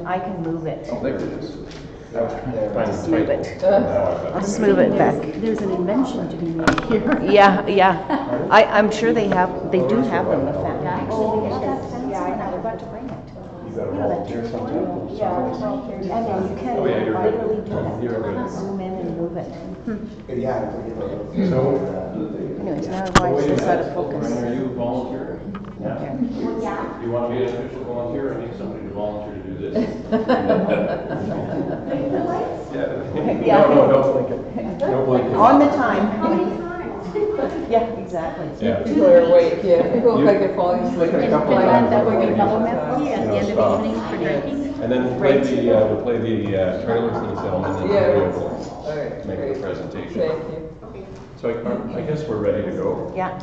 I can move it. Oh, there it is. Just move it. I'll just move it back. There's an invention to be made here. Yeah. I'm sure they do have them, the fat. Actually, we have that fancy one. I forgot to bring it. You got a volunteer sometime? Yeah, and then you can literally do that. Zoom in and move it. So, Anyways, now I watch this out of focus. are you volunteering? Okay. Do you want to be an official volunteer or need somebody to volunteer to do this? Yeah. No blinking. No blinking. On the time. Yeah, exactly. Yeah. People are awake, yeah. People look like they're falling asleep. Like a couple of times. That we're gonna double Yeah. at the end of the evening for drinking. And then we'll play the trailer for the film, and then Yeah. we'll All right, make great. the presentation. Thank you. So I guess we're ready to go. Yeah.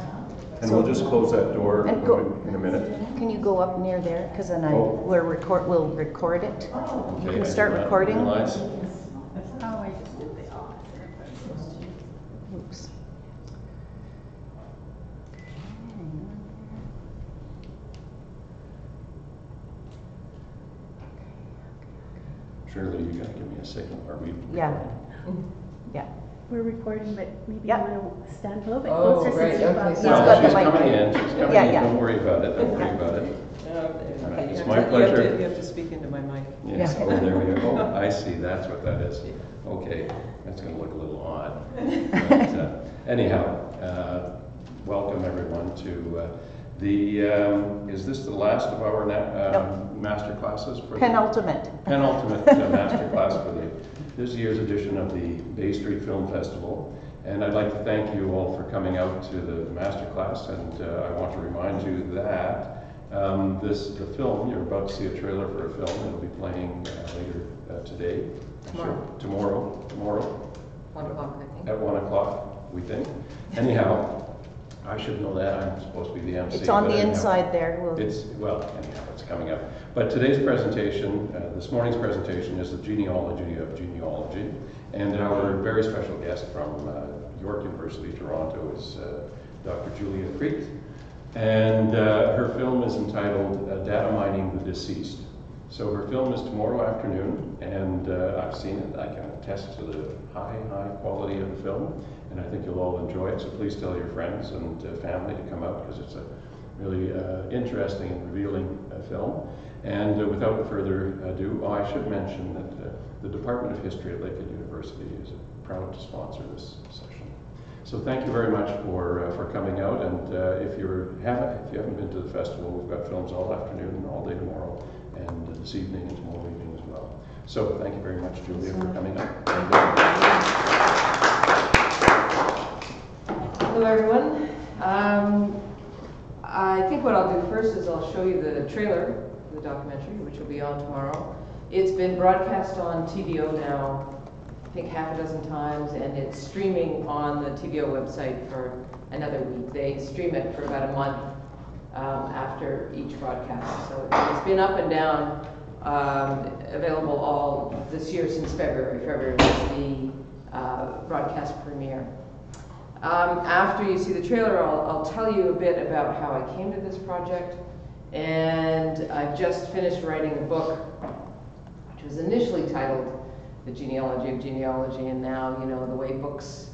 And we'll just close that door And go- in a minute. Can you go up near there? Because then Oh. we'll record it. You Okay, can I start did not recording. realize. Oh, I just did the off. Oops. Shirley, you gotta give me a signal. Are we? Yeah. Yeah. We're recording, but maybe Yeah. you want to stand a little bit Oh, closer right, since you've okay, got so- the- got Well, the she's mic. coming in. She's coming Yeah, in. yeah. Don't worry about it. Don't worry about it. Okay. It's You my have to- pleasure. You have to speak into my mic. Yes. Yeah. Oh, there we go. Oh, I see. That's what that is. Okay. That's going to look a little odd. But, anyhow, welcome everyone to is this the last of our master classes? For Penultimate. penultimate master class for this year's edition of the Bay Street Film Festival. And I'd like to thank you all for coming out to the master class. And I want to remind you that the film, you're about to see a trailer for a film. It'll be playing later today. Tomorrow. 1 o'clock, I think. At 1 o'clock, we think. Anyhow, I should know that. I'm supposed to be the MC. It's on but the anyhow, inside there. anyhow, it's coming up. But today's presentation, this morning's presentation, is the genealogy of genealogy. And our very special guest from York University, Toronto, is Dr. Julia Kreet. And her film is entitled Data Mining the Deceased. So her film is tomorrow afternoon, and I've seen it. I can attest to the high quality of the film, and I think you'll all enjoy it. So please tell your friends and family to come out, because it's a really interesting and revealing film. And without further ado, I should mention that the Department of History at Lakehead University is proud to sponsor this session. So thank you very much for coming out. And if you haven't been to the festival, we've got films all afternoon and all day tomorrow, and this evening and tomorrow evening as well. So thank you very much, Julia, for coming up. Hello, everyone. I think what I'll do first is I'll show you the trailer for the documentary, which will be on tomorrow. It's been broadcast on TVO now, I think half a dozen times, and it's streaming on the TVO website for another week. They stream it for about a month after each broadcast. So it's been up and down, available all this year since February. February was the broadcast premiere. After you see the trailer, I'll tell you a bit about how I came to this project. And I've just finished writing a book, which was initially titled The Genealogy of Genealogy, and now, you know, the way books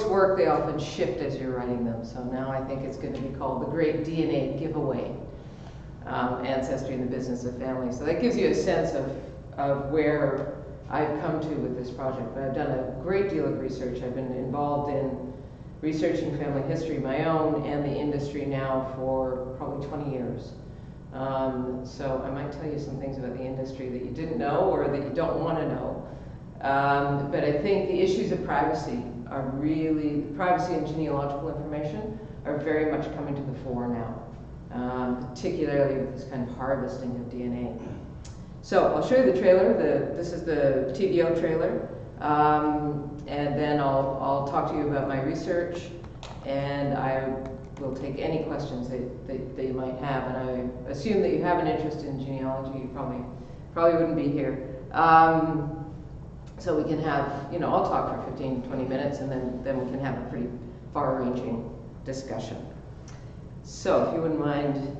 work, they often shift as you're writing them. So now I think it's going to be called The Great DNA Giveaway, Ancestry and the Business of Family. So that gives you a sense of where I've come to with this project. But I've done a great deal of research. I've been involved in researching family history, my own and the industry now, for probably 20 years. So I might tell you some things about the industry that you didn't know or that you don't want to know. But I think the issues of privacy and genealogical information are very much coming to the fore now, particularly with this kind of harvesting of DNA. So I'll show you the trailer. This is the TVO trailer. And then I'll talk to you about my research, and I will take any questions that you might have. And I assume that you have an interest in genealogy. You probably wouldn't be here. So we can have, I'll talk for 15, 20 minutes, and then we can have a pretty far-ranging discussion. So if you wouldn't mind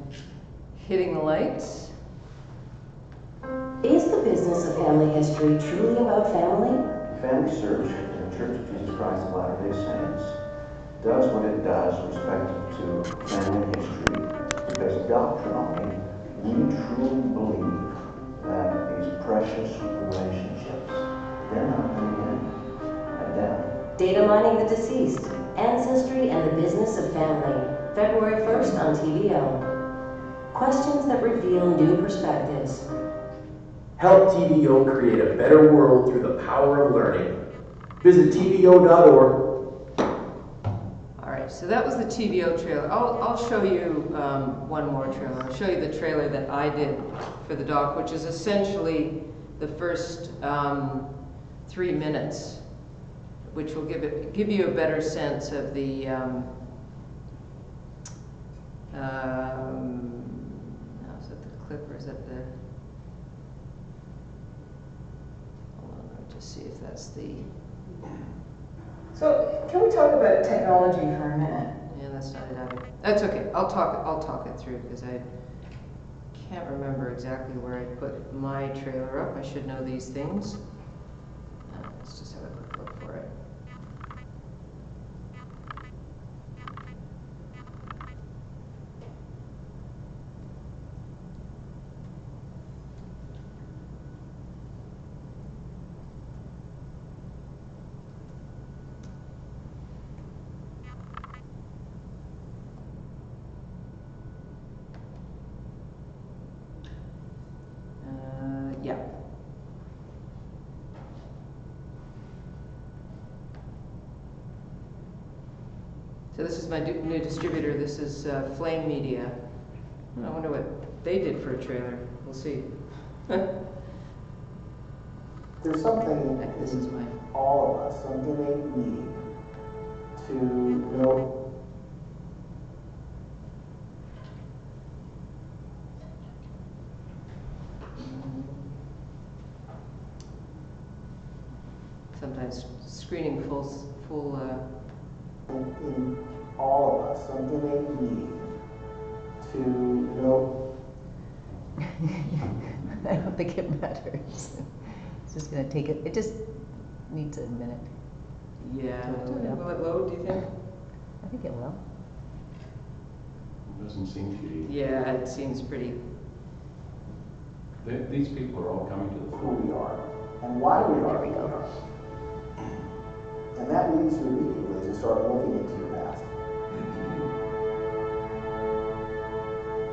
hitting the lights. the business of family history truly about family? Family Search in the Church of Jesus Christ of Latter-day Saints does what it does respective to family history because doctrinally we truly believe that these precious relationships, they're not going to end at death. Data mining the deceased, ancestry and the business of family, February 1st on TVO. Questions that reveal new perspectives. Help TVO create a better world through the power of learning. Visit tvo.org. All right, so that was the TVO trailer. I'll show you one more trailer. I'll show you the trailer that I did for the doc, which is essentially the first 3 minutes, which will give you a better sense of the is that the clip or is that the? Hold on, let me just see if that's the. So, can we talk about technology for a minute? Yeah, that's not it either. That's okay. I'll talk it through because I can't remember exactly where I put my trailer up. I should know these things. Let's just have a quick look for it. Yeah. So this is my new distributor. This is Flame Media. I wonder what they did for a trailer. We'll see. There's something This is my. all of us, some innate need to know. Sometimes screening full. In all of us, some innate need to know. I don't think it matters. It's just gonna take it just needs a minute. Yeah. Yeah. Will it load? Do you think? I think it will. It doesn't seem to be. Yeah, it seems pretty. These people are all coming to the Who fore. we are and why we are There we who go. we are. And that leads you immediately to start looking into your past.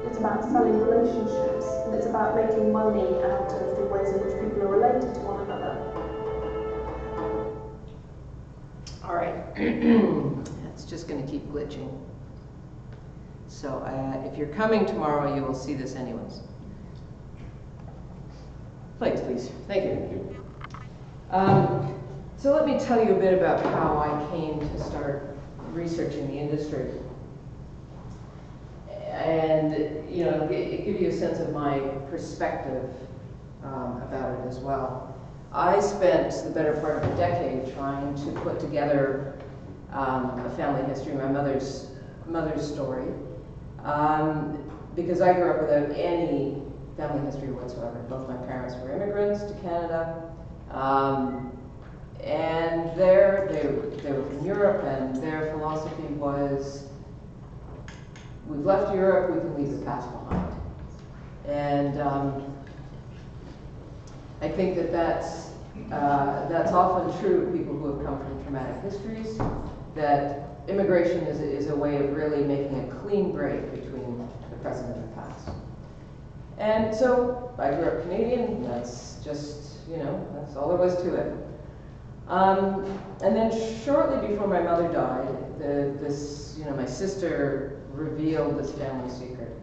It's about selling relationships, and it's about making money out of the ways in which people are related to one another. All right. That's just going to keep glitching. So if you're coming tomorrow, you will see this anyways. Lights, please. Thank you. So let me tell you a bit about how I came to start researching the industry. And, you know, give you a sense of my perspective about it as well. I spent the better part of a decade trying to put together a family history, my mother's story, because I grew up without any family history whatsoever. Both my parents were immigrants to Canada, and they were from Europe, and their philosophy was, we've left Europe, we can leave the past behind. And I think that's often true of people who have come from traumatic histories, that immigration is a way of really making a clean break between the present and the past. And so I grew up Canadian, that's just, you know, that's all there was to it. And then shortly before my mother died, my sister revealed this family secret,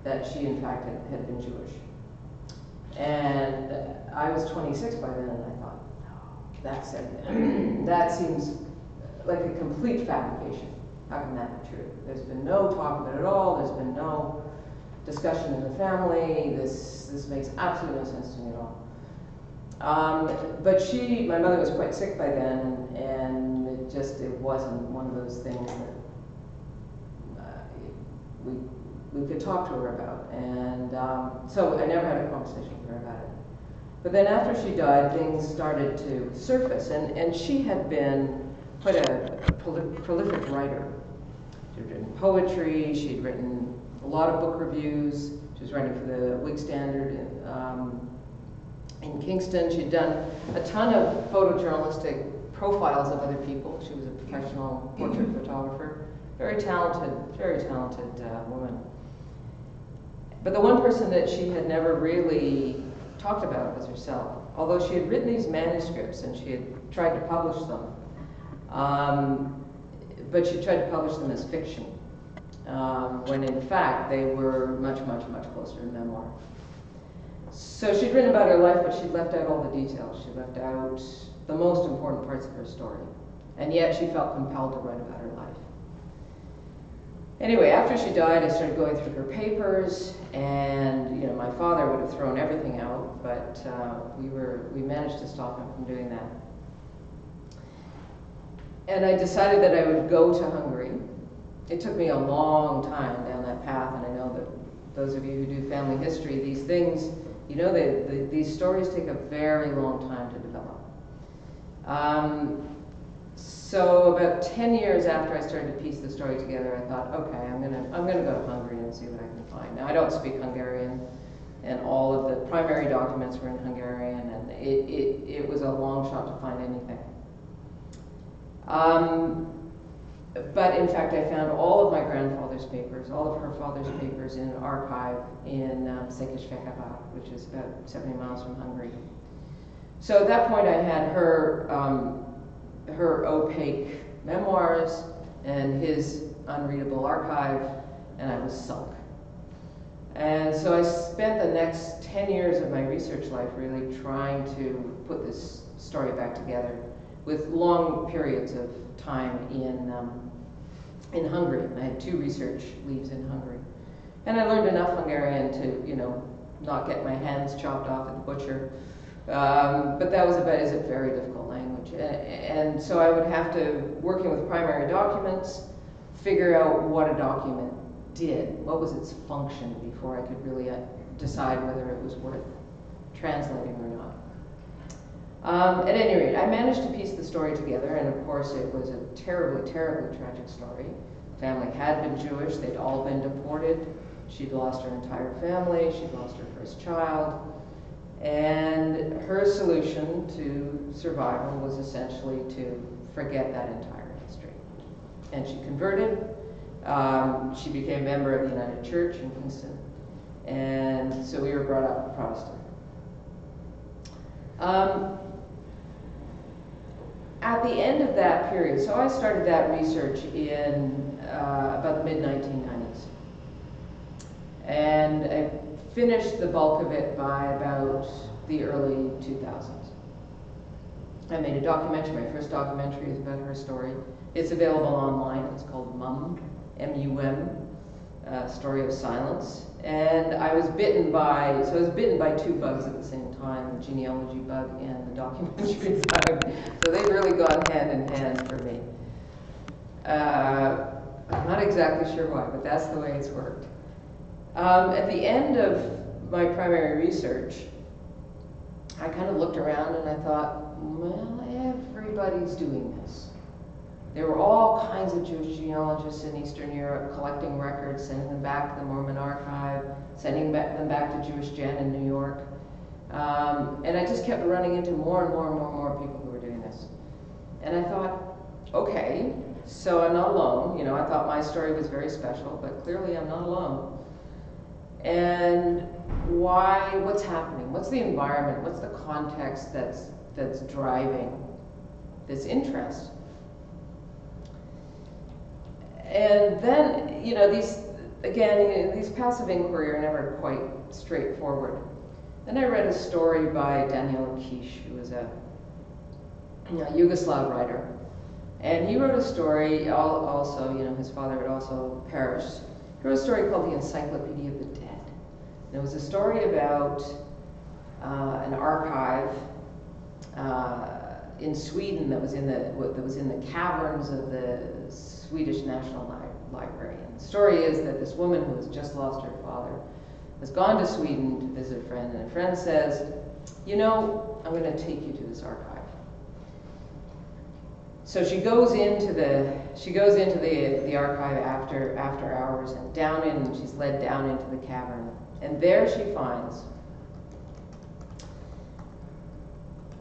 that she in fact had been Jewish. And I was 26 by then, and I thought, no, that seems like a complete fabrication. How can that be true? There's been no talk of it at all. There's been no discussion in the family. This makes absolutely no sense to me at all. But my mother was quite sick by then, and it wasn't one of those things that we could talk to her about. And so I never had a conversation with her about it. But then after she died, things started to surface, and she had been quite a prolific writer. She'd written poetry, she'd written a lot of book reviews, she was writing for the Whig Standard in Kingston. She'd done a ton of photojournalistic profiles of other people. She was a professional portrait photographer, very talented woman. But the one person that she had never really talked about was herself. Although she had written these manuscripts and she had tried to publish them, but she tried to publish them as fiction, when in fact they were much, much, much closer to memoir. So she'd written about her life, but she'd left out all the details. She left out the most important parts of her story. And yet she felt compelled to write about her life. Anyway, after she died, I started going through her papers, and my father would have thrown everything out, but we managed to stop him from doing that. And I decided that I would go to Hungary. It took me a long time down that path, and I know that those of you who do family history, these things, these stories take a very long time to develop. So about 10 years after I started to piece the story together, I thought, okay, I'm gonna go to Hungary and see what I can find. Now, I don't speak Hungarian, and all of the primary documents were in Hungarian, and it was a long shot to find anything. But in fact, I found all of my grandfather's papers, all of her father's papers in an archive in Székesfehérvár, which is about 70 miles from Hungary. So at that point, I had her opaque memoirs and his unreadable archive, and I was sunk. And so I spent the next 10 years of my research life really trying to put this story back together, with long periods of time in Hungary. I had 2 research leaves in Hungary. And I learned enough Hungarian to, not get my hands chopped off at the butcher. But that was about as a very difficult language. And so I would have to, working with primary documents, figure out what a document did, what was its function, before I could really decide whether it was worth translating or not. At any rate, I managed to piece the story together, and of course it was a terribly, terribly tragic story. The family had been Jewish, they'd all been deported. She'd lost her entire family, she'd lost her first child, and her solution to survival was essentially to forget that entire history. And she converted, she became a member of the United Church in Kingston, and so we were brought up Protestant. At the end of that period, so I started that research in about the mid-1990s. And I finished the bulk of it by about the early 2000s. I made a documentary. My first documentary is about her story. It's available online. It's called MUM, M-U-M, Story of Silence. And I was bitten by 2 bugs at the same time, the genealogy bug and the documentary bug. So they've really gone hand in hand for me. I'm not exactly sure why, but that's the way it's worked. At the end of my primary research, I kind of looked around and I thought, well, everybody's doing this. There were all kinds of Jewish genealogists in Eastern Europe collecting records, sending them back to the Mormon Archive, sending them back to Jewish Gen in New York. And I just kept running into more and more and more and more people who were doing this. And I thought, okay, so I'm not alone. I thought my story was very special, but clearly I'm not alone. And what's happening? What's the environment? What's the context that's driving this interest? And then, these passive inquiry are never quite straightforward. Then I read a story by Daniel Kish, who was a Yugoslav writer. And he wrote a story, also, his father had also perished. He wrote a story called The Encyclopedia of the Dead. And it was a story about an archive in Sweden that was in the caverns of the Swedish National Library. And the story is that this woman who has just lost her father has gone to Sweden to visit a friend, and a friend says, you know, I'm going to take you to this archive. So she goes into the archive after hours, and she's led down into the cavern, and there she finds,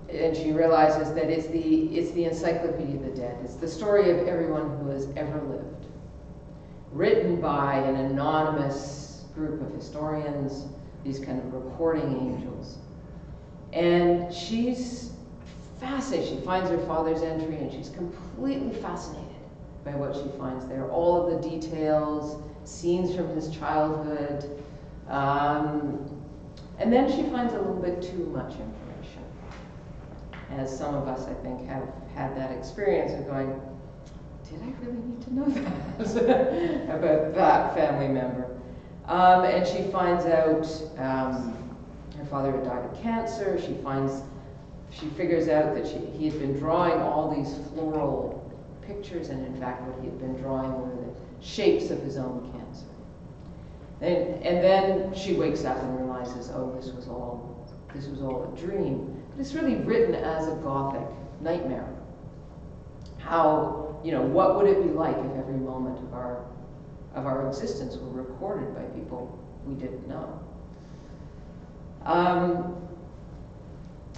and she realizes that it's the Encyclopedia of the Dead. It's the story of everyone who has ever lived, written by an anonymous group of historians, these kind of recording angels. And she's fascinated. She finds her father's entry, and she's completely fascinated by what she finds there. All of the details, scenes from his childhood. And then she finds a little bit too much information. As some of us, I think, have had that experience of going, did I really need to know that about that family member? And she finds out her father had died of cancer. She figures out that he had been drawing all these floral pictures, and in fact what he had been drawing were the shapes of his own cancer. And then she wakes up and realizes, oh, this was all a dream. But it's really written as a Gothic nightmare. How, what would it be like if every moment of our existence were recorded by people we didn't know?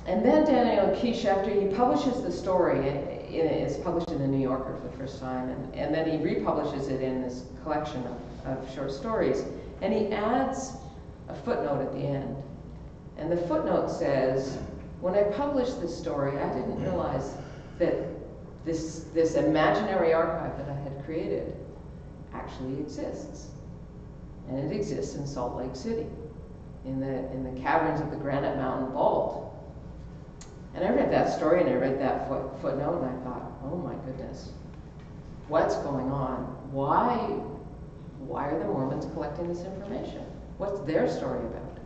And then Daniel Quiche, after he publishes the story, it's published in the New Yorker for the first time, and then he republishes it in this collection of short stories, and he adds a footnote at the end. And the footnote says, when I published this story, I didn't realize that this imaginary archive that I had created actually exists. And it exists in Salt Lake City, in the caverns of the Granite Mountain Vault. And I read that story, and I read that footnote, and I thought, oh my goodness, what's going on? Why are the Mormons collecting this information? What's their story about?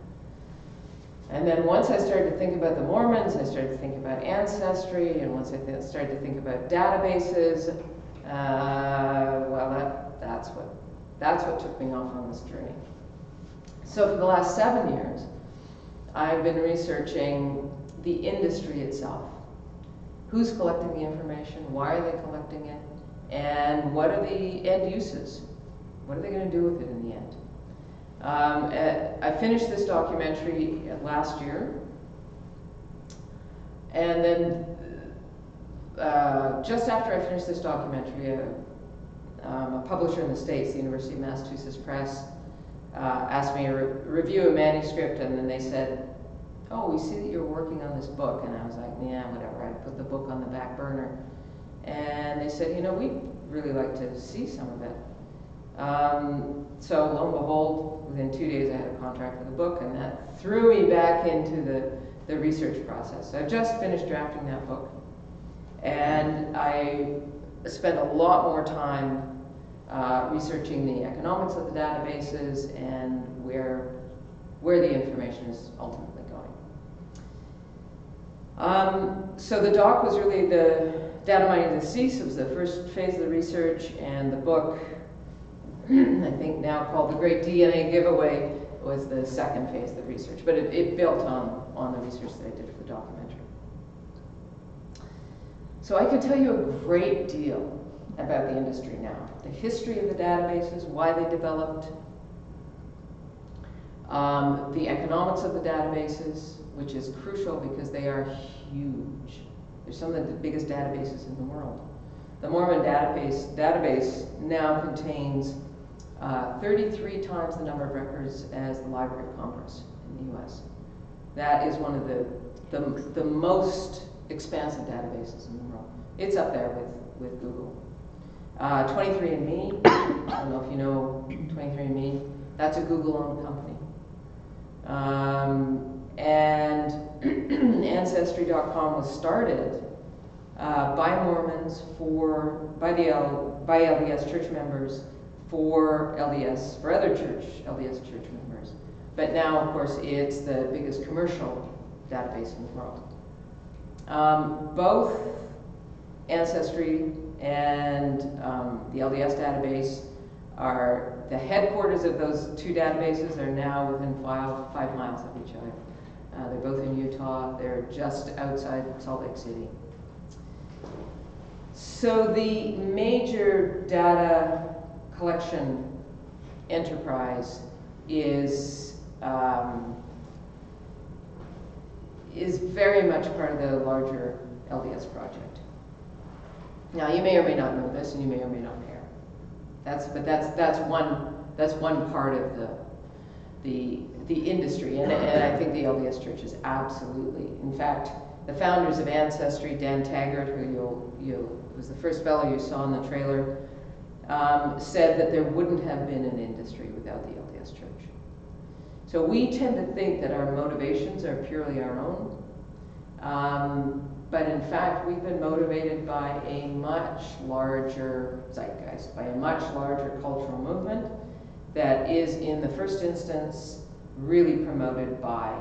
And then once I started to think about the Mormons, I started to think about ancestry, and once I started to think about databases, that's what took me off on this journey. So for the last 7 years, I've been researching the industry itself. Who's collecting the information? Why are they collecting it? And what are the end uses? What are they going to do with it in the end? I finished this documentary last year, and then just after I finished this documentary, a publisher in the States, the University of Massachusetts Press, asked me to review a manuscript, and then they said, oh, we see that you're working on this book. And I was like, yeah, whatever. I put the book on the back burner. And they said, we'd really like to see some of it. So lo and behold, within 2 days I had a contract for the book, and that threw me back into the research process. So I've just finished drafting that book, and I spent a lot more time researching the economics of the databases and where the information is ultimately going. So the doc was really the data mining deceased. It was the first phase of the research, and the book, I think now called The Great DNA Giveaway, was the second phase of the research, but it built on the research that I did for the documentary. So I could tell you a great deal about the industry now. The history of the databases, why they developed, the economics of the databases, which is crucial because they are huge. They're some of the biggest databases in the world. The Mormon database now contains 33 times the number of records as the Library of Congress in the US. That is one of the most expansive databases in the world. It's up there with Google. 23andMe, I don't know if you know 23andMe, that's a Google-owned company. And Ancestry.com was started by Mormons by LDS church members for other LDS church members. But now, of course, it's the biggest commercial database in the world. Both Ancestry and the LDS database are the headquarters of those two databases are now within 5 miles of each other. They're both in Utah. They're just outside Salt Lake City. So the major data collection enterprise is very much part of the larger LDS project. Now, you may or may not know this, and you may or may not care. That's one part of the industry, and I think the LDS Church is absolutely. In fact, the founders of Ancestry, Dan Taggart, who was the first fellow you saw in the trailer, said that there wouldn't have been an industry without the LDS Church. So we tend to think that our motivations are purely our own, but in fact we've been motivated by a much larger zeitgeist, by a much larger cultural movement that is in the first instance really promoted by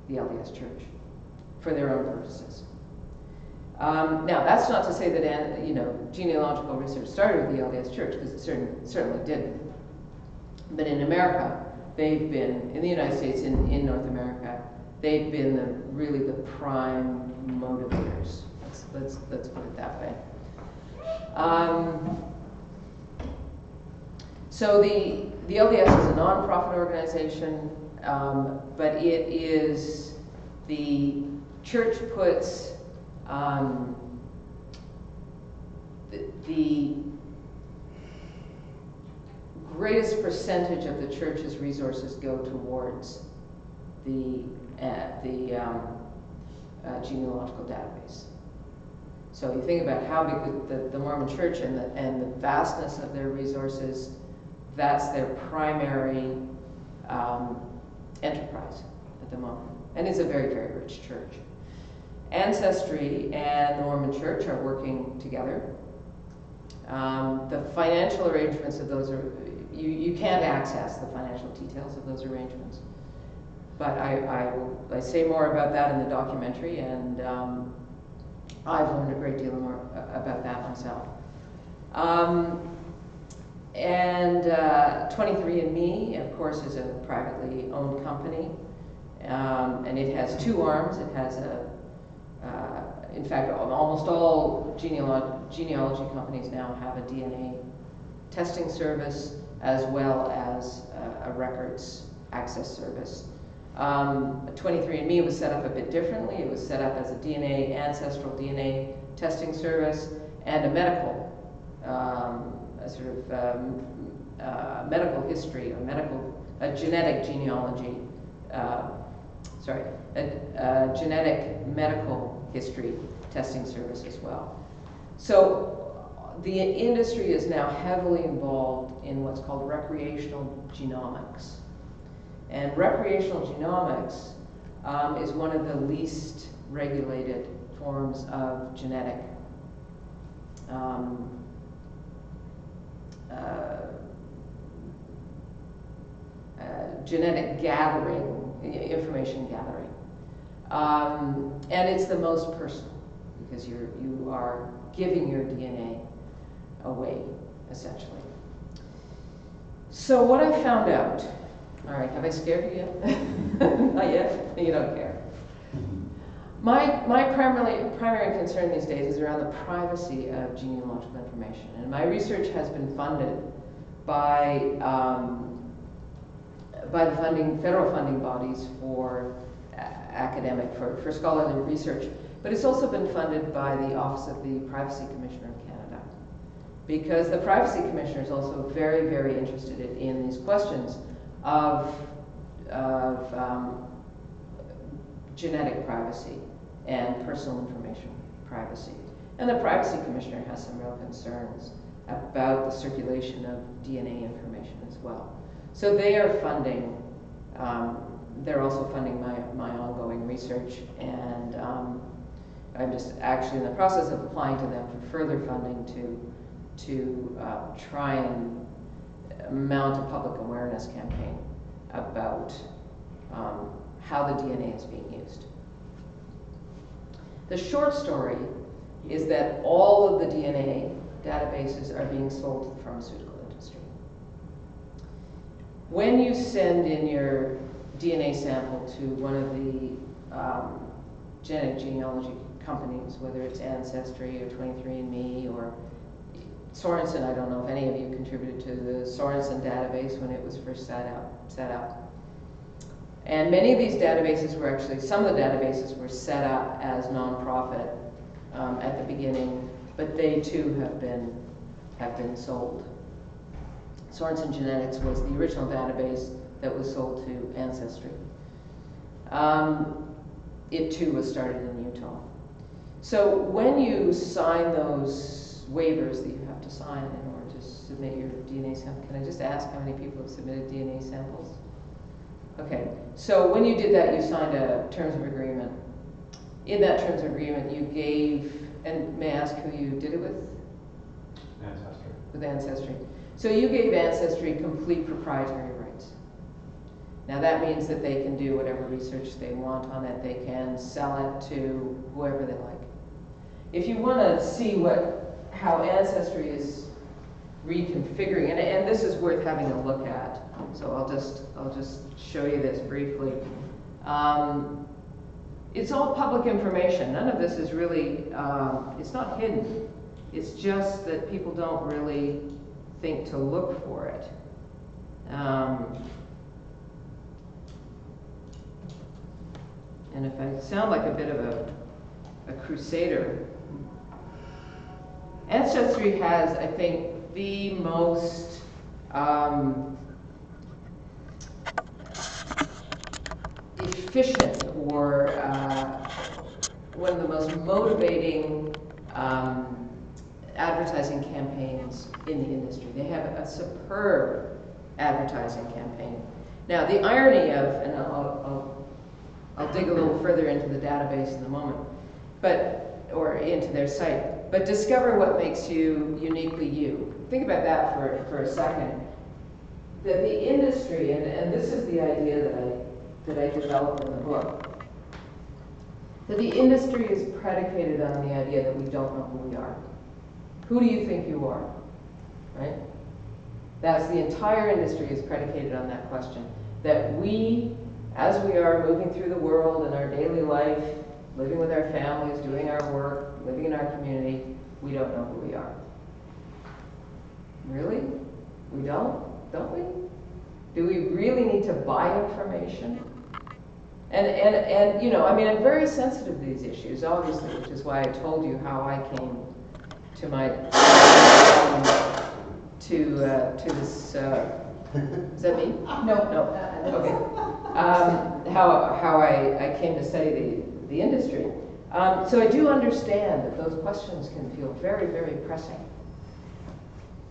the LDS Church for their own purposes. Now, that's not to say that genealogical research started with the LDS Church, because it certainly didn't. But in America, they've been, in the United States, in North America, they've been really the prime motivators. Let's put it that way. So the LDS is a nonprofit organization, but it is, the church puts the greatest percentage of the church's resources go towards the genealogical database. So you think about how big the Mormon Church and the vastness of their resources, that's their primary enterprise at the moment. And it's a very, very rich church. Ancestry and the Mormon Church are working together. The financial arrangements of those are, you can't access the financial details of those arrangements. But I say more about that in the documentary, and I've learned a great deal more about that myself. And 23andMe, of course, is a privately owned company, and it has two arms. It has in fact, almost all genealogy companies now have a DNA testing service as well as a records access service. 23andMe was set up a bit differently. It was set up as a ancestral DNA testing service and a medical, medical history or genetic genealogy, genetic medical history testing service as well. So the industry is now heavily involved in what's called recreational genomics. And recreational genomics is one of the least regulated forms of genetic genetic gathering, information gathering. And it's the most personal, because you are giving your DNA away, essentially. So what I found out, all right, have I scared you yet? Not yet? You don't care. My primary concern these days is around the privacy of genealogical information. And my research has been funded by the federal funding bodies for for scholarly research. But it's also been funded by the Office of the Privacy Commissioner of Canada, because the Privacy Commissioner is also very, very interested in these questions of genetic privacy and personal information privacy. And the Privacy Commissioner has some real concerns about the circulation of DNA information as well. So they are funding, they're also funding my ongoing research, and I'm just actually in the process of applying to them for further funding to try and mount a public awareness campaign about how the DNA is being used. The short story is that all of the DNA databases are being sold to the pharmaceutical industry. when you send in your DNA sample to one of the genetic genealogy companies, whether it's Ancestry or 23andMe or Sorensen, I don't know if any of you contributed to the Sorensen database when it was first set up. And many of these databases were actually, some of the databases were set up as nonprofit at the beginning, but they too have been sold. Sorensen Genetics was the original database that was sold to Ancestry. It too was started in Utah. So when you sign those waivers that you have to sign in order to submit your DNA sample, can I just ask how many people have submitted DNA samples? Okay, so when you did that, you signed a terms of agreement. In that terms of agreement, you gave, and may I ask who you did it with? Ancestry. With Ancestry. So you gave Ancestry complete proprietary rights. Now that means that they can do whatever research they want on it. They can sell it to whoever they like. If you want to see how Ancestry is reconfiguring, and this is worth having a look at, so I'll just show you this briefly. It's all public information. None of this is really, it's not hidden. It's just that people don't really think to look for it. And if I sound like a bit of a crusader, Ancestry has, I think, the most efficient or one of the most motivating advertising campaigns in the industry. They have a superb advertising campaign. Now, the irony of, and I'll dig a little further into the database in a moment, or into their site, but discover what makes you uniquely you. Think about that for a second. That the industry, and this is the idea that I developed in the book, that the industry is predicated on the idea that we don't know who we are. Who do you think you are, right? That's the entire industry is predicated on that question. That we, as we are moving through the world in our daily life, living with our families, doing our work, living in our community, we don't know who we are. Really? We don't we? Do we really need to buy information? And you know, I mean, I'm very sensitive to these issues, obviously, which is why I told you how I came to my to this. Is that me? No. Okay. How I came to study the industry. So I do understand that those questions can feel very, very pressing.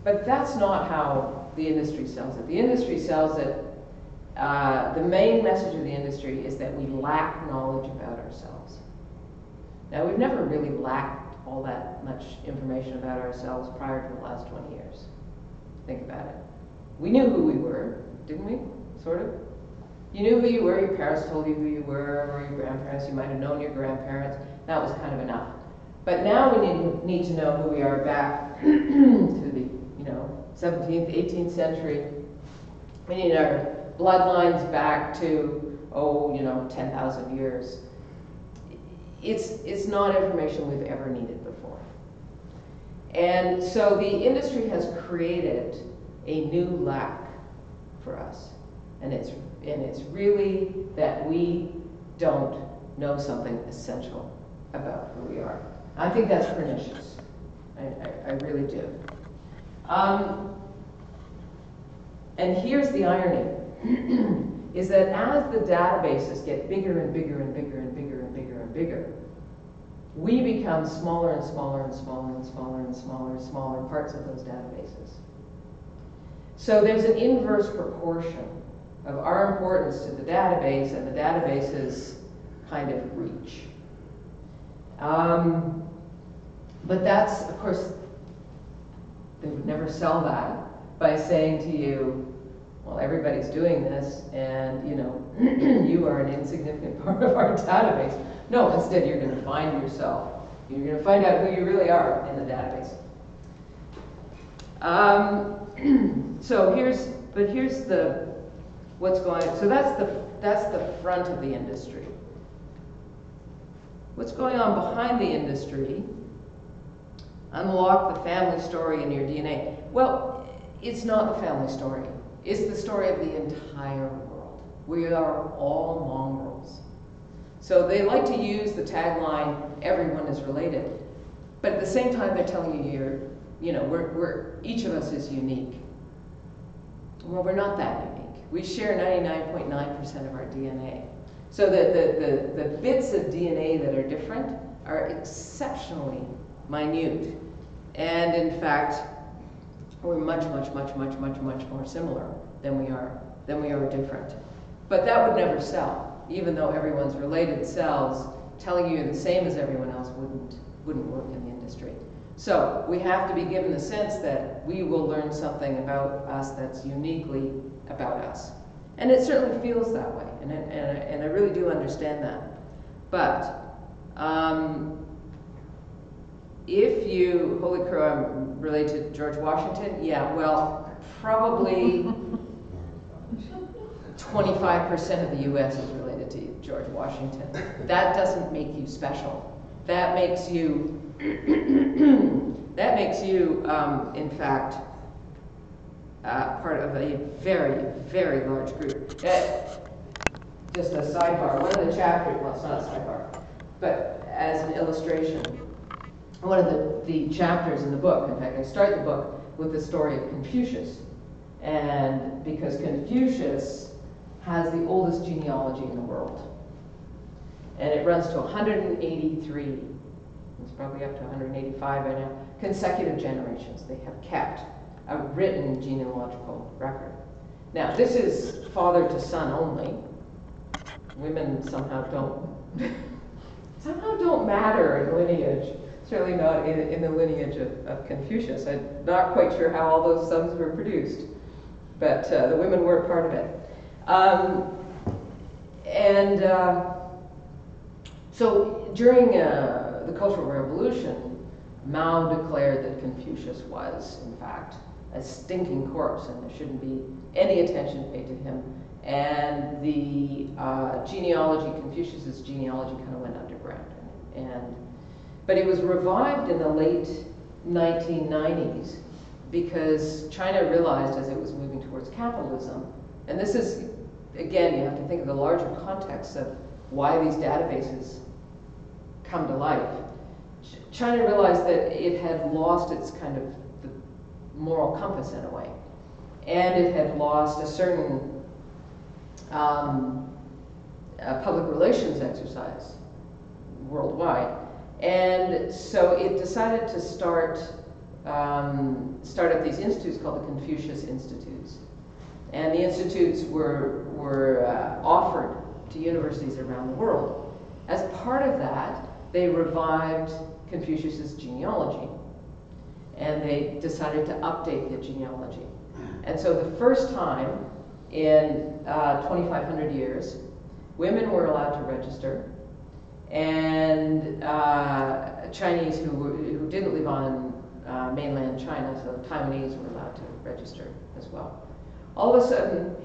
But that's not how the industry sells it. The industry sells it. The main message of the industry is that we lack knowledge about ourselves. Now, we've never really lacked all that much information about ourselves prior to the last 20 years. Think about it. We knew who we were, didn't we? Sort of. You knew who you were, your parents told you who you were, or your grandparents, you might have known your grandparents. That was kind of enough. But now we need to know who we are back to the 17th, 18th century. We need our bloodlines back to, 10,000 years. It's not information we've ever needed before. And so the industry has created a new lack for us. And it's really that we don't know something essential about who we are. I think that's pernicious. I really do. And here's the irony, is that as the databases get bigger and bigger and bigger and bigger and bigger and bigger, we become smaller and smaller and smaller and smaller and smaller and smaller parts of those databases. So there's an inverse proportion of our importance to the database and the database's kind of reach. But that's, of course, they would never sell that by saying to you, well, everybody's doing this, and you are an insignificant part of our database. No, instead you're going to find yourself. You're going to find out who you really are in the database. So here's what's going, so that's the front of the industry. What's going on behind the industry? Unlock the family story in your DNA. Well, it's not the family story. It's the story of the entire world. We are all mongrels. So they like to use the tagline, everyone is related. But at the same time, they're telling you we're each of us is unique. Well, we're not that unique. We share 99.9% of our DNA. So the bits of DNA that are different are exceptionally minute. And in fact, we're much more similar than we are different. But that would never sell, even though everyone's related. Sells, telling you you're the same as everyone else wouldn't work in the industry. So we have to be given the sense that we will learn something about us that's uniquely about us. And it certainly feels that way, and I really do understand that. But if you, holy crow, I'm related to George Washington, yeah, well, probably 25% of the US is related to George Washington. That doesn't make you special. That makes you, in fact, part of a very large group. Just a sidebar, one of the chapters, well, it's not a sidebar, but as an illustration, one of the chapters in the book, in fact, I start the book with the story of Confucius. And because Confucius has the oldest genealogy in the world. And it runs to 183, it's probably up to 185 by now, consecutive generations. They have kept a written genealogical record. Now, this is father to son only. Women somehow don't matter in lineage. Certainly not in the lineage of Confucius. I'm not quite sure how all those sons were produced, but the women were part of it. So during the Cultural Revolution, Mao declared that Confucius was, in fact, a stinking corpse, and there shouldn't be any attention paid to him. And the genealogy, Confucius's genealogy, kind of went underground. But it was revived in the late 1990s because China realized, as it was moving towards capitalism, and this is, again, you have to think of the larger context of why these databases come to life. China realized that it had lost its kind of the moral compass in a way, and it had lost a certain public relations exercise worldwide. And so it decided to start up these institutes called the Confucius Institutes. And the institutes were offered to universities around the world. As part of that, they revived Confucius's genealogy. And they decided to update the genealogy. And so the first time in 2,500 years, women were allowed to register. And Chinese who didn't live on mainland China, so Taiwanese were allowed to register as well. All of a sudden,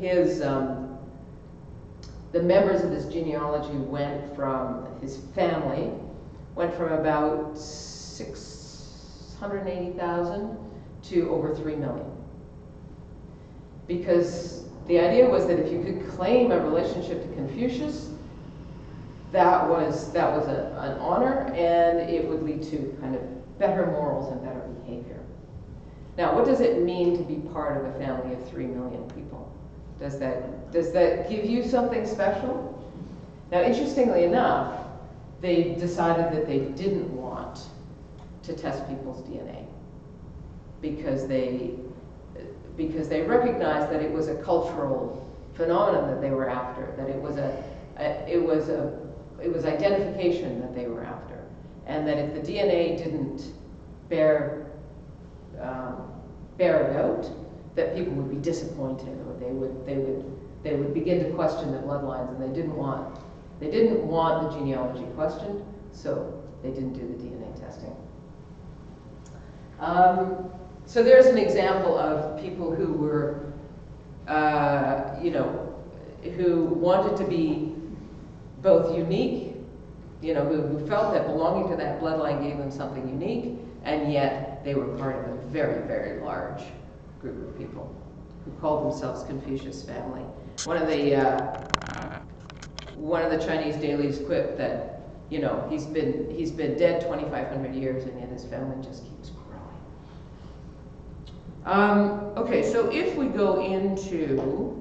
the members of his genealogy went from, his family, went from about 680,000 to over 3 million. Because the idea was that if you could claim a relationship to Confucius, that was an honor, and it would lead to kind of better morals and better behavior. Now, what does it mean to be part of a family of 3 million people? Does that give you something special? Now, interestingly enough, they decided that they didn't want to test people's DNA because they recognized that it was a cultural phenomenon that they were after, that it was identification that they were after, and that if the DNA didn't bear it out, that people would be disappointed, or they would begin to question the bloodlines, and they didn't want the genealogy questioned, so they didn't do the DNA testing. So there's an example of people who were, who wanted to be both unique, you know, who felt that belonging to that bloodline gave them something unique, and yet they were part of a very, very large group of people who called themselves Confucius family. One of the Chinese dailies quipped that, you know, he's been dead 2,500 years, and yet his family just keeps growing. Okay, so if we go into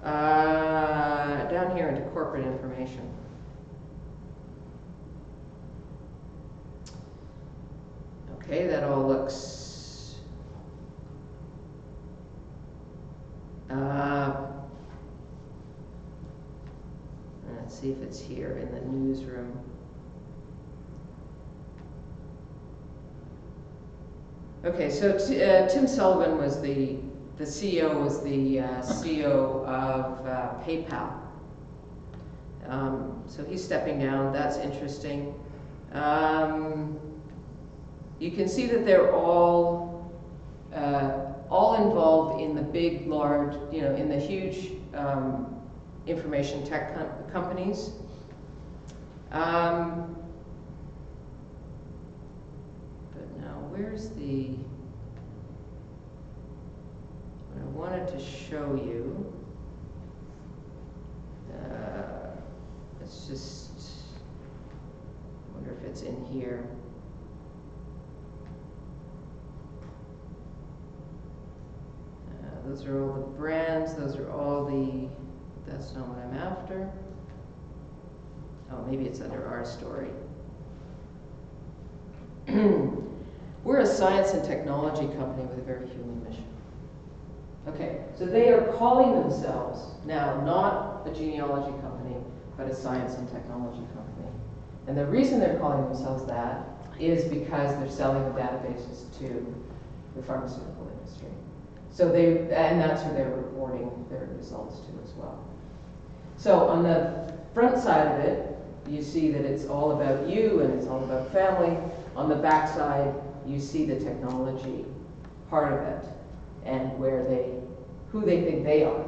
down here into corporate information. Okay, that all looks let's see if it's here in the newsroom. Okay, so Tim Sullivan was the CEO of PayPal. So he's stepping down. That's interesting. You can see that they're all involved in the big, large, you know, in the huge information tech companies. But now, where's the? What I wanted to show you. Let's just wonder if it's in here. Those are all the brands. Those are all the. That's not what I'm after. Oh, maybe it's under our story. We're a science and technology company with a very human mission. Okay, so they are calling themselves now not a genealogy company, but a science and technology company. And the reason they're calling themselves that is because they're selling the databases to the pharmaceutical industry. So and that's who they're reporting their results to as well. So on the front side of it, you see that it's all about you and it's all about family. On the back side, you see the technology part of it and who they think they are.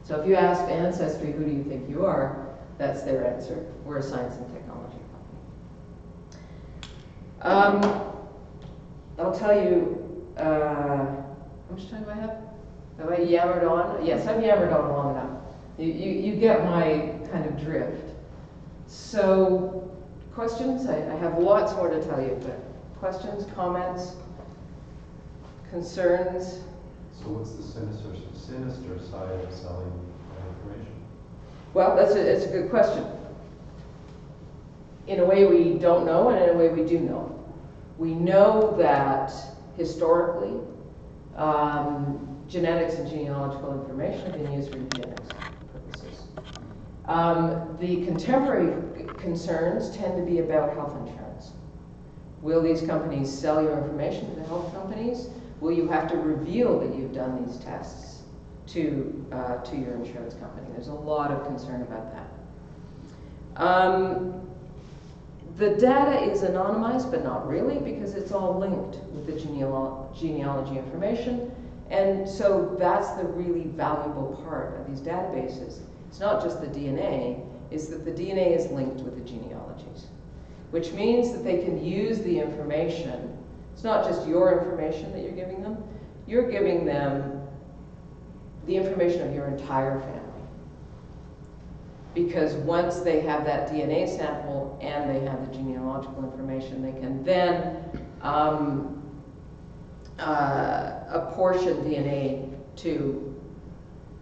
So if you ask Ancestry, who do you think you are? That's their answer. We're a science and technology company. I'll tell you, how much time do I have? Have I yammered on? Yes, I've yammered on long enough. You get my kind of drift. So, questions? I have lots more to tell you, but questions, comments, concerns? So what's the sinister side of selling information? Well, it's a good question. In a way we don't know, and in a way we do know. We know that historically, genetics and genealogical information have been used for eugenics purposes. The contemporary concerns tend to be about health insurance. Will these companies sell your information to the health companies? Will you have to reveal that you've done these tests to your insurance company? There's a lot of concern about that. The data is anonymized, but not really, because it's all linked with the genealogy information. And so that's the really valuable part of these databases. It's not just the DNA, it's that the DNA is linked with the genealogies, which means that they can use the information. It's not just your information that you're giving them the information of your entire family. Because once they have that DNA sample and they have the genealogical information, they can then apportion DNA to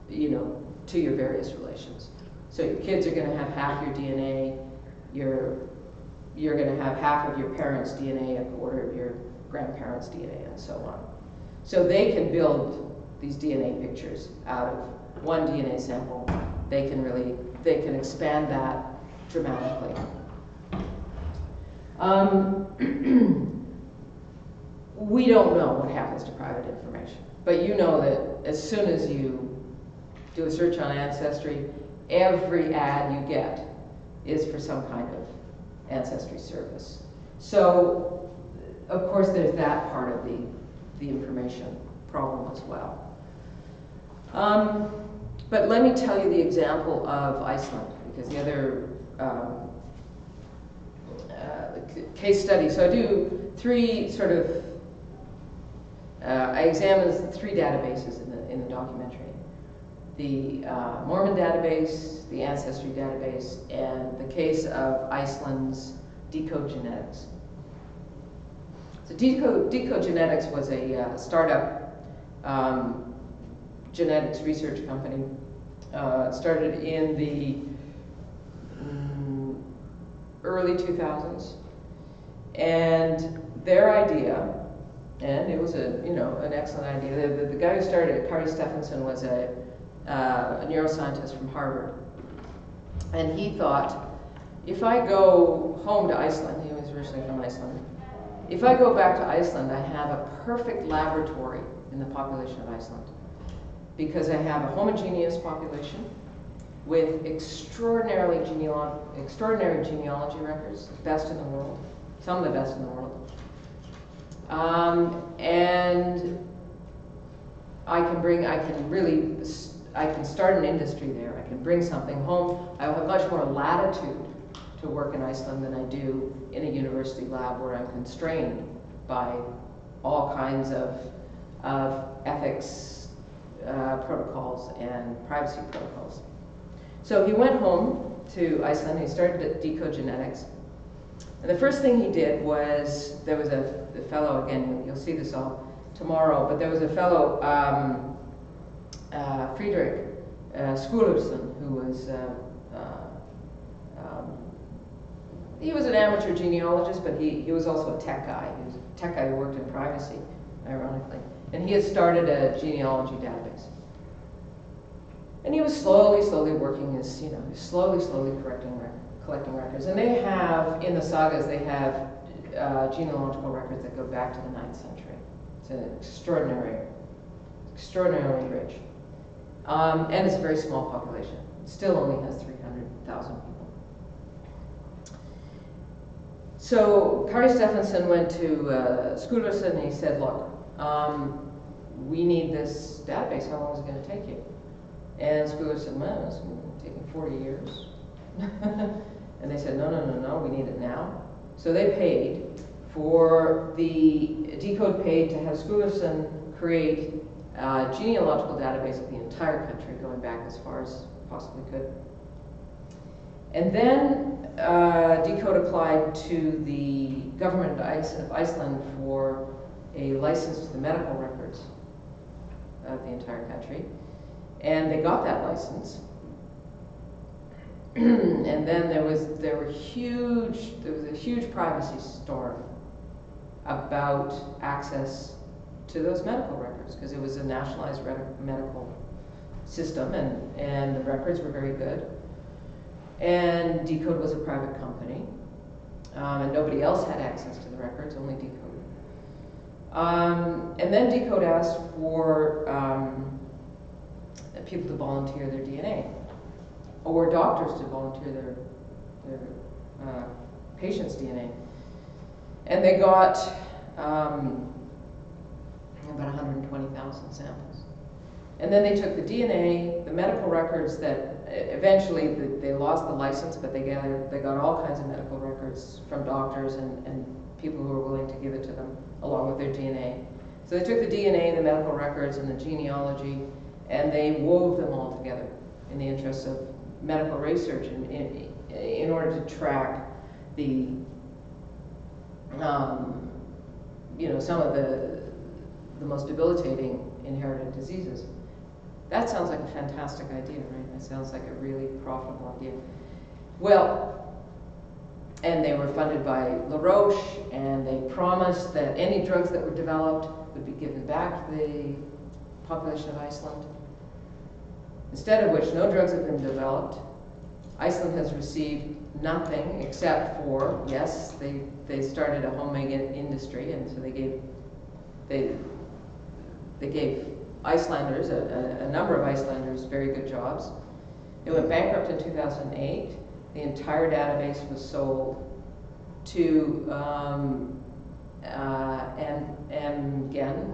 your various relations. So your kids are going to have half your DNA, you're going to have half of your parents' DNA, a quarter of your grandparents' DNA, and so on. So they can build these DNA pictures out of one DNA sample. They can expand that dramatically. We don't know what happens to private information, but you know that as soon as you do a search on Ancestry, every ad you get is for some kind of Ancestry service. So, of course, there's that part of the information problem as well. But let me tell you the example of Iceland, because the other case study. So I do three sort of, I examine three databases in the documentary. The Mormon database, the Ancestry database, and the case of Iceland's Decode Genetics. So Decode Genetics was a startup genetics research company. It started in the early 2000s, and their idea, and it was an excellent idea. The guy who started it, Kari Stephenson, was a neuroscientist from Harvard, and he thought, if I go home to Iceland, he was originally from Iceland, if I go back to Iceland, I have a perfect laboratory in the population of Iceland, because I have a homogeneous population with extraordinary genealogy records, best in the world, some of the best in the world. And I can start an industry there. I can bring something home. I will have much more latitude to work in Iceland than I do in a university lab where I'm constrained by all kinds of ethics protocols and privacy protocols. So he went home to Iceland. He started at Decode Genetics. And the first thing he did was, there was a fellow, again, you'll see this all tomorrow, but there was a fellow, Friedrich Skúlason, who was, he was an amateur genealogist, but he was also a tech guy. He was a tech guy who worked in privacy, ironically. And he had started a genealogy database. And he was slowly working his, slowly collecting records. And they have, in the sagas, they have genealogical records that go back to the 9th century. It's an extraordinarily rich. And it's a very small population. It still only has 300,000 people. So Kari Stephenson went to Skúlason and he said, look, we need this database. How long is it going to take you? And Skúlason said, well, it's taking 40 years. And they said, no, we need it now. So they paid for the Decode paid to have Skúlason create a genealogical database of the entire country, going back as far as possibly could. And then Decode applied to the government of Iceland for a license to the medical records of the entire country. And they got that license. And then there was a huge privacy storm about access to those medical records, because it was a nationalized medical system, and the records were very good. And Decode was a private company, and nobody else had access to the records, only Decode. And then Decode asked for people to volunteer their DNA, or doctors to volunteer their patients' DNA. And they got about 120,000 samples. And then they took the DNA, the medical records that eventually they lost the license, but they got all kinds of medical records from doctors and people who were willing to give it to them along with their DNA. So they took the DNA, the medical records, and the genealogy, and they wove them all together in the interests of medical research in order to track the some of the most debilitating inherited diseases. That sounds like a fantastic idea, right? That sounds like a really profitable idea. Well, and they were funded by La Roche, and they promised that any drugs that were developed would be given back to the population of Iceland. Instead of which, no drugs have been developed. Iceland has received nothing except for, yes, they started a homemade industry, and so they gave Icelanders, a number of Icelanders, very good jobs. It went bankrupt in 2008. The entire database was sold to Amgen,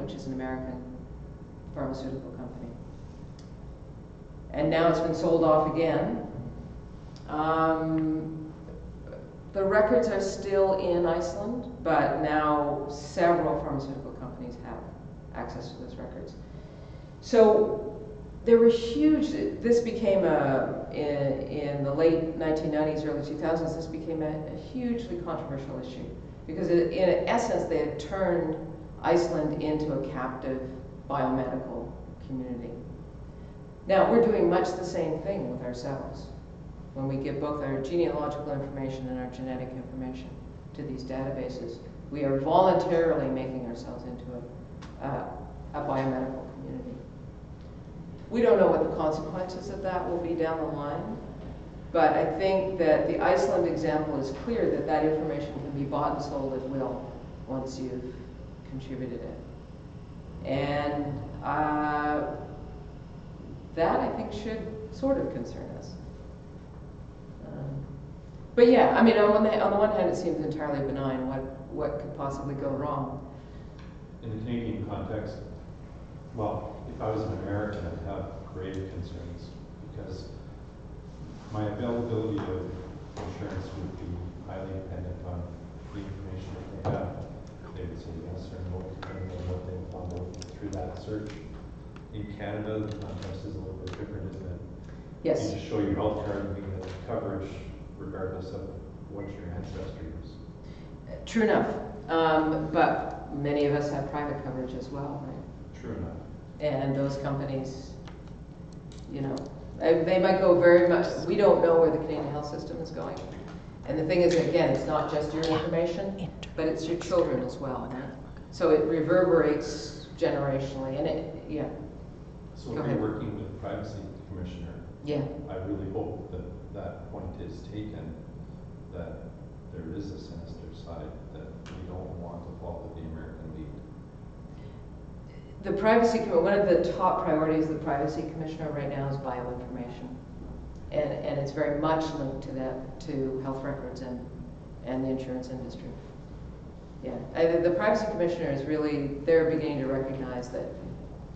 which is an American pharmaceutical company. and now it's been sold off again. The records are still in Iceland, but now several pharmaceutical companies have access to those records. So there were huge, this became in the late 1990s, early 2000s, this became a hugely controversial issue. Because in essence, they had turned Iceland into a captive biomedical community. Now, we're doing much the same thing with ourselves when we give both our genealogical information and our genetic information to these databases. We are voluntarily making ourselves into a biomedical community. We don't know what the consequences of that will be down the line, but I think that the Iceland example is clear that that information can be bought and sold at will once you've contributed it. And that, I think, should sort of concern us. But yeah, I mean, on the one hand, it seems entirely benign. What could possibly go wrong? In the Canadian context, well, if I was an American, I'd have grave concerns because my availability of insurance would be highly dependent on the information that they have. They would say yes or no, depending on what they found out through that search. In Canada, the context is a little bit different, isn't it? Yes. You just show your health card and you get coverage regardless of what your ancestry is. True enough. But many of us have private coverage as well, right? True enough. And those companies, you know, they might go very much, we don't know where the Canadian health system is going. And the thing is, again, it's not just your information, but it's your children as well, right? So it reverberates generationally, and it, yeah. So if you're working with the Privacy Commissioner, yeah, I really hope that that point is taken, that there is a sinister side, that we don't want to follow the American lead. The Privacy Commissioner, one of the top priorities of the Privacy Commissioner right now is bioinformation. And it's very much linked to that, to health records and the insurance industry. Yeah, the Privacy Commissioner is really, they're beginning to recognize that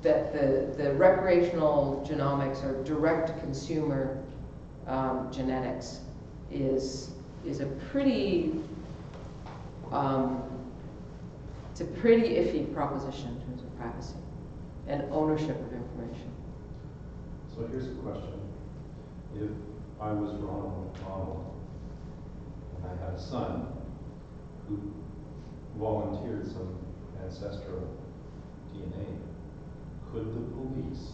the recreational genomics or direct consumer genetics is a pretty, it's a pretty iffy proposition in terms of privacy and ownership of information. So here's a question. If I was Ronald McDonald and I had a son who volunteered some ancestral DNA, could the police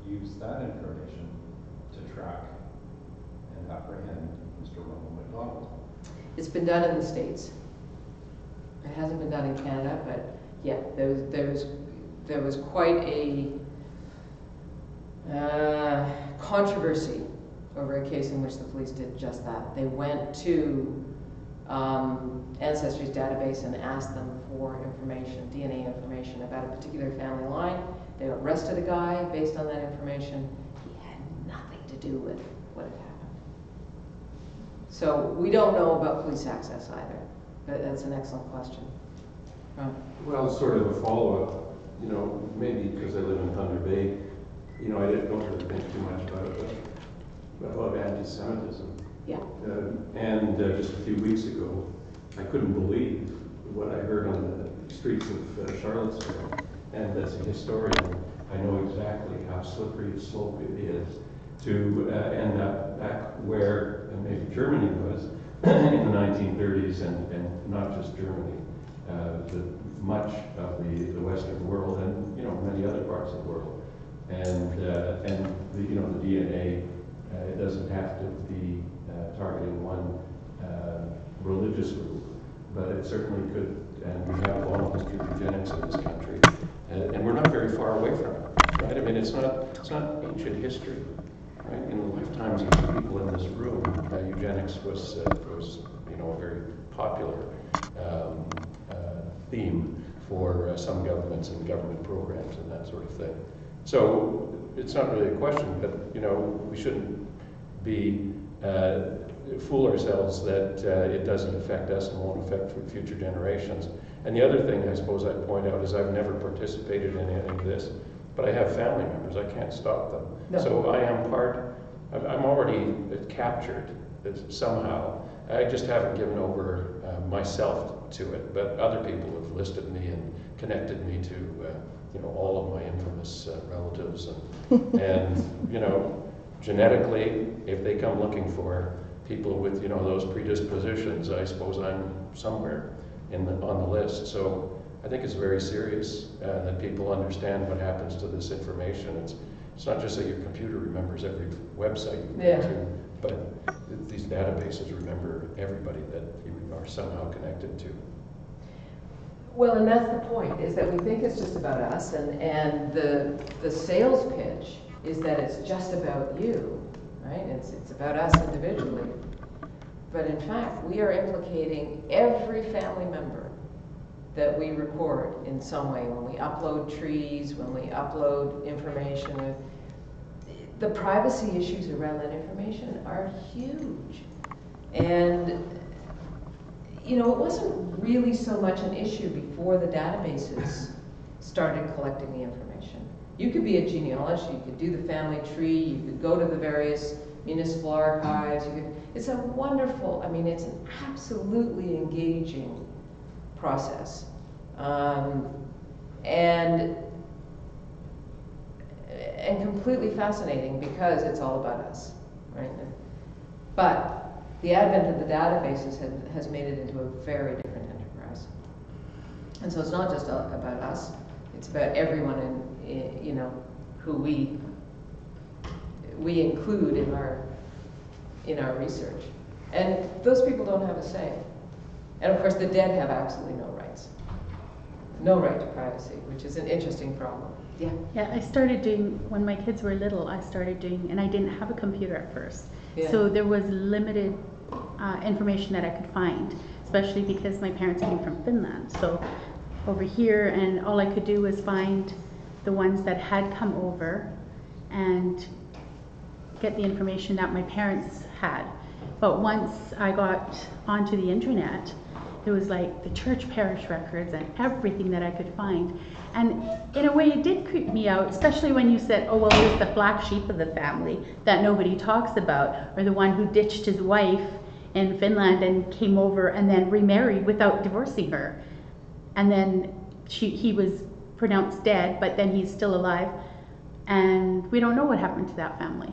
use that information to track and apprehend Mr. Ronald McDonald? It's been done in the States. It hasn't been done in Canada, but yeah, there was quite a controversy over a case in which the police did just that. They went to Ancestry's database and asked them for information, DNA information about a particular family line. They arrested a guy based on that information. He had nothing to do with what had happened. So we don't know about police access either. But that's an excellent question. Well, sort of a follow-up, you know, maybe because I live in Thunder Bay, you know, I don't really think too much about it, but about anti-Semitism. Yeah. And just a few weeks ago, I couldn't believe what I heard on the streets of Charlottesville. And as a historian, I know exactly how slippery a slope it is to end up back where maybe Germany was in the 1930s, and not just Germany, much of the Western world, and you know, many other parts of the world. And the, you know, the DNA, it doesn't have to be targeting one religious group, but it certainly could. And we have a long history of eugenics in this country, and we're not very far away from it, right? I mean, it's not ancient history, right? In the lifetimes of the people in this room, eugenics was you know, a very popular theme for some governments and government programs and that sort of thing. So it's not really a question, but you know, we shouldn't be fool ourselves that it doesn't affect us and won't affect future generations. And the other thing I suppose I'd point out is I've never participated in any of this. but I have family members, I can't stop them. No. So I am I'm already captured somehow. I just haven't given over myself to it, but other people have listed me and connected me to all of my infamous relatives, and genetically, if they come looking for people with those predispositions, I suppose I'm somewhere on the list. So I think it's very serious that people understand what happens to this information. It's not just that your computer remembers every website you go to, but these databases remember everybody that you are somehow connected to. Well, and that's the point, is that we think it's just about us, and the sales pitch is that it's just about you, right? It's about us individually. But in fact, we are implicating every family member that we record in some way. When we upload trees, when we upload information, the privacy issues around that information are huge. And it wasn't really so much an issue before the databases started collecting the information. You could be a genealogist, you could do the family tree, you could go to the various municipal archives. It's a wonderful, it's an absolutely engaging process. And completely fascinating because it's all about us, right? But the advent of the databases has made it into a very different enterprise. And so it's not just about us, it's about everyone who we include in our research. And those people don't have a say. And of course the dead have absolutely no rights. No right to privacy, which is an interesting problem. Yeah. Yeah, I started doing, when my kids were little, and I didn't have a computer at first. Yeah. So there was limited information that I could find, especially because my parents came from Finland. So over here, and all I could do was find the ones that had come over and get the information that my parents had. But once I got onto the internet, there was like the church parish records and everything that I could find. And in a way it did creep me out, especially when you said, oh well, there's the black sheep of the family that nobody talks about, or the one who ditched his wife in Finland and came over and then remarried without divorcing her. And then he was pronounced dead, but then he's still alive. And we don't know what happened to that family,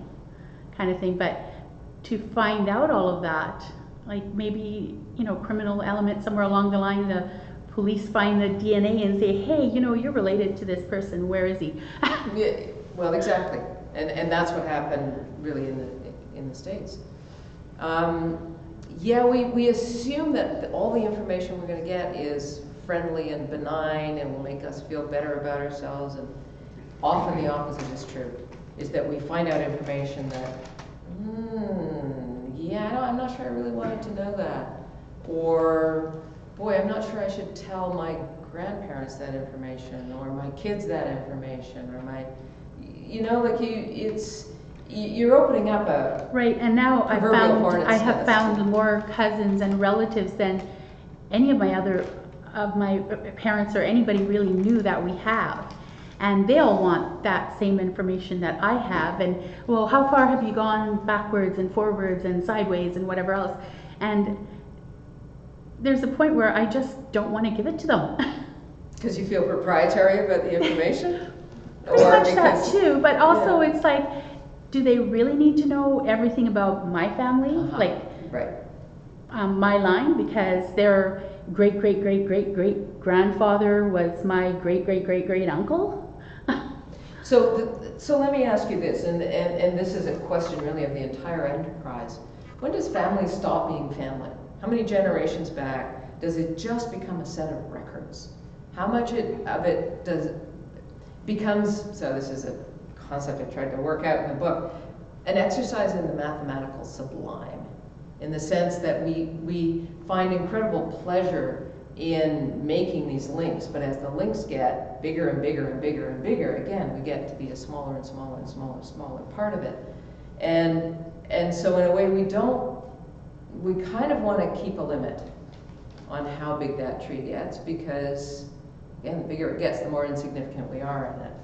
kind of thing. But to find out all of that, like maybe, criminal element somewhere along the line, the police find the DNA and say, hey, you're related to this person, where is he? Yeah, well, exactly. And that's what happened really in the States. We assume that all the information we're going to get is friendly and benign and will make us feel better about ourselves, and often the opposite is true, is that we find out information that, I'm not sure I really wanted to know that. Or, boy, I'm not sure I should tell my grandparents that information, or my kids that information, or you're opening up a right. And now I have found more cousins and relatives than any of my parents or anybody really knew that we have. And they all want that same information that I have. And, well, how far have you gone backwards and forwards and sideways and whatever else? And there's a point where I just don't want to give it to them. Because you feel proprietary about the information? Pretty much that too, but also it's like, do they really need to know everything about my family? Right. My line, because their great-great-great-great-great-grandfather was my great-great-great-great-uncle? So let me ask you this, and this is a question really of the entire enterprise. When does family stop being family? How many generations back does it just become a set of records? How much of it becomes, so this is a concept I tried to work out in the book, an exercise in the mathematical sublime, in the sense that we find incredible pleasure in making these links, but as the links get bigger and bigger and bigger and bigger, again, we get to be a smaller and smaller and smaller part of it. And so in a way we kind of want to keep a limit on how big that tree gets, because again, the bigger it gets, the more insignificant we are in it.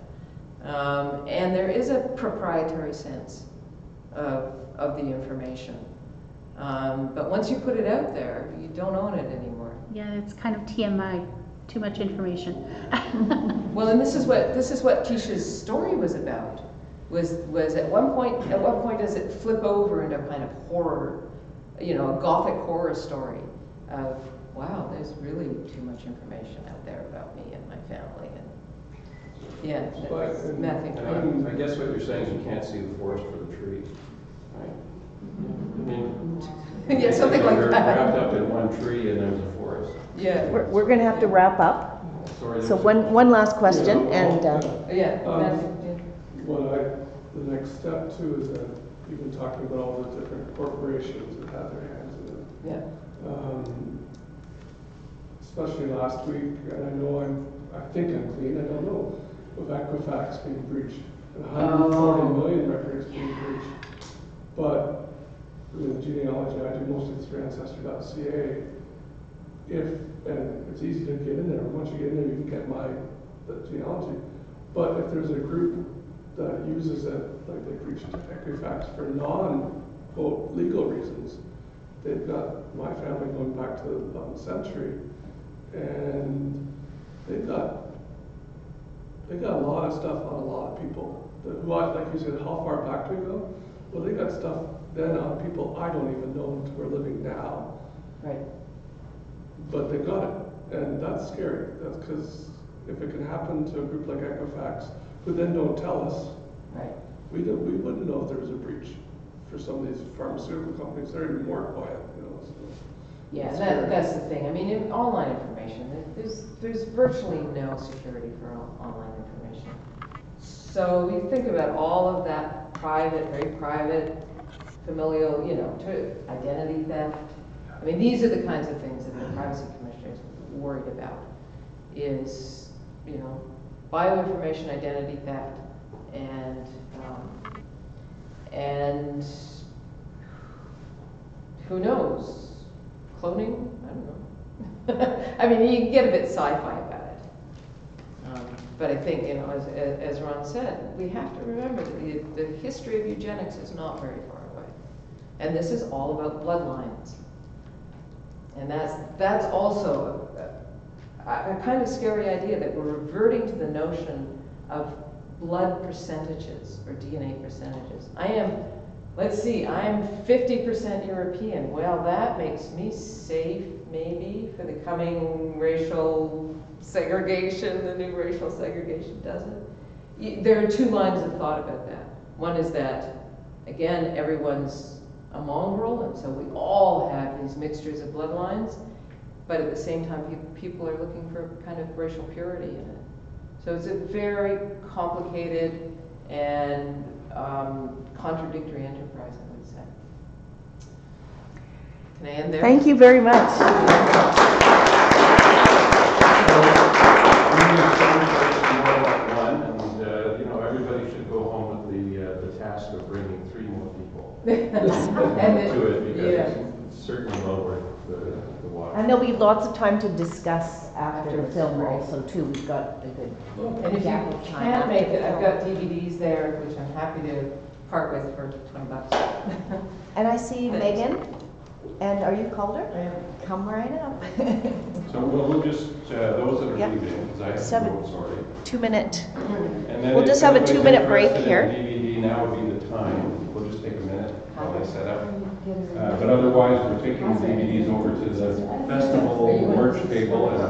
And there is a proprietary sense of the information. But once you put it out there, you don't own it anymore. Yeah, it's kind of TMI, too much information. Well, and this is what Tisha's story was about. Was at what point does it flip over into kind of horror, a gothic horror story of, wow, there's really too much information out there about me and my family, and yeah, that's nothing. I guess what you're saying is you can't see the forest for the trees, right? I mean, yeah, something like you're that. wrapped up in one tree and there's a forest. Yeah. We're going to have to wrap up. Sorry, So one last question, and Yeah. The next step too is that you've been talking about all the different corporations that have their hands in it. Yeah. Especially last week, and I think I'm clean, I don't know, with Equifax being breached, and 140 million records being breached. But with the genealogy I do mostly through Ancestry.ca, and it's easy to get in there. Once you get in there, you can get the genealogy. But if there's a group that uses it, like they breached Equifax for non-quote legal reasons, they've got my family going back to the 11th century, and they've got a lot of stuff on a lot of people. Like you said, how far back do we go? Well, they got stuff then on people I don't even know who are living now. Right. But they got it, and that's scary. That's because if it can happen to a group like Equifax, who then don't tell us, right, we wouldn't know if there was a breach. For some of these pharmaceutical companies, they're even more quiet, So yeah, that's the thing. I mean, in online information, there's virtually no security for online information. So you think about all of that private, very private, familial, identity theft. I mean, these are the kinds of things that the privacy commissioner is worried about. Is bioinformation identity theft, and who knows, cloning? I don't know. I mean, you can get a bit sci-fi about it. But I think, as Ron said, we have to remember that the history of eugenics is not very far away. And this is all about bloodlines. And that's also a kind of scary idea, that we're reverting to the notion of blood percentages or DNA percentages. I am 50% European. Well, that makes me safe, maybe, for the coming racial segregation, the new racial segregation, doesn't it? There are two lines of thought about that. One is that, again, everyone's a mongrel, and so we all have these mixtures of bloodlines, but at the same time, people are looking for kind of racial purity in it. So it's a very complicated and contradictory enterprise, I would say. Can I end there? thank you very much. Everybody should go home with the task of bringing 3 more people to it, because it's certainly well worth the watch. And there'll be lots of time to discuss after the film also, too. We've got a good And if you gap of time can't after make the it, I've film. got DVDs there, which I'm happy to part with for $20. And I see Megan, and are you Calder? Come right up. So we'll just, those that are Yep. leaving, because I have to 7 go, sorry. 2-minute. And then We'll if just have a anybody's 2-minute break interested here. in DVD, now would be the time. We'll just take a minute while they set up. But otherwise, we're taking the DVDs over to the festival merch table and